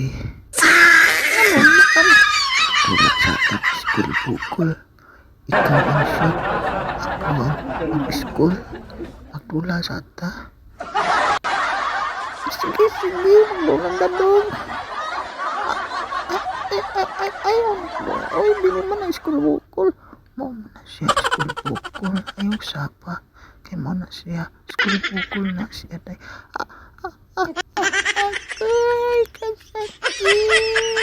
sige. Tulad sa atak school bukol. Ikaw ang shoot. Ako ang mag-school. Magtula sa ata. Sige, bulang dadong. Ayaw. Oy, di naman ang school bukol. Mo na siya school bukol. Ayaw sapa. Kaya mo na siya school bukol na siya. Ako'y kasakit.